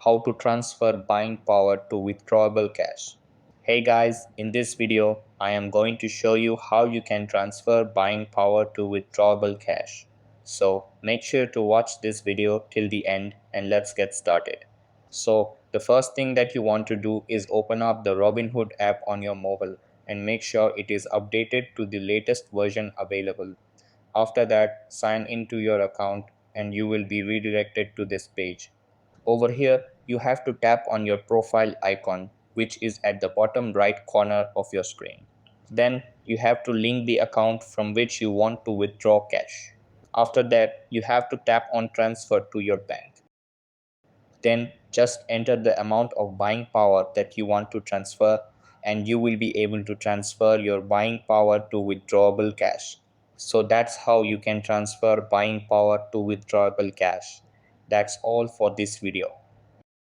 how to transfer buying power to withdrawable cash. Hey guys, in this video, I am going to show you how you can transfer buying power to withdrawable cash. So make sure to watch this video till the end and let's get started. So the first thing that you want to do is open up the Robinhood app on your mobile and make sure it is updated to the latest version available. After that, sign into your account and you will be redirected to this page. Over here, you have to tap on your profile icon, which is at the bottom right corner of your screen. Then you have to link the account from which you want to withdraw cash. After that, you have to tap on transfer to your bank. Then just enter the amount of buying power that you want to transfer and you will be able to transfer your buying power to withdrawable cash. So that's how you can transfer buying power to withdrawable cash. That's all for this video.